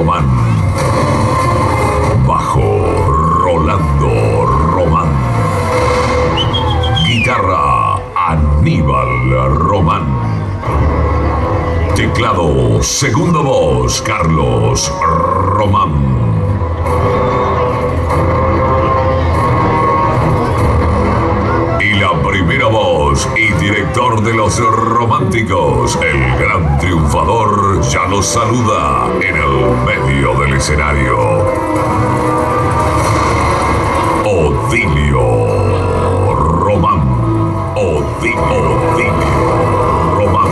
Román. Bajo, Rolando Román. Guitarra, Aníbal Román. Teclado, segunda voz, Carlos Román. Y la primera voz y director de Los Románticos, el gran triunfador, ya los saluda en el medio del escenario. Odilio Román. Odilio Román.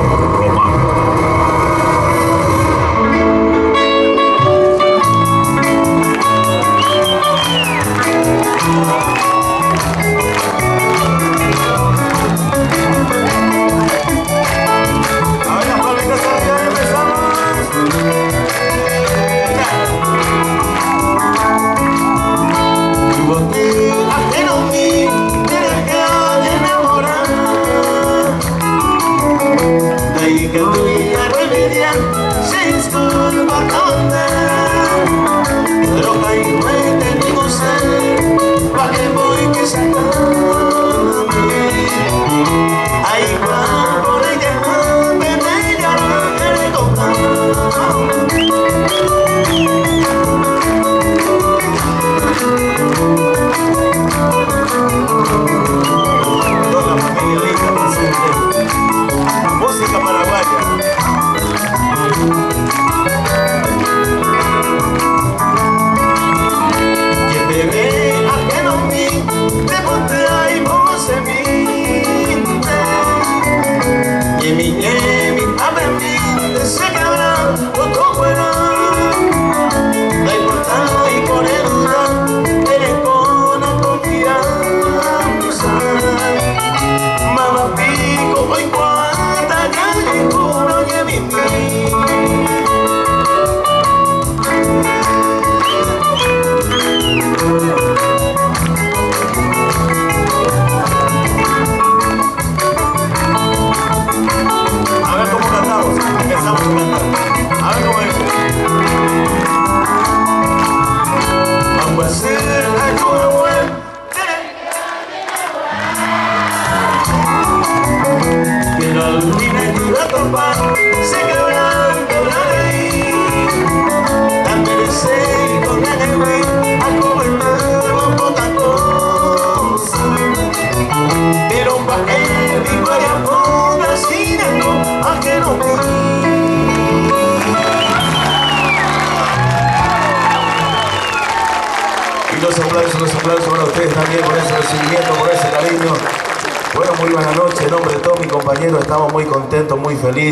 Los aplausos para ustedes también por ese recibimiento, por ese cariño. Bueno, muy buena noche. En nombre de todos mis compañeros estamos muy contentos, muy felices.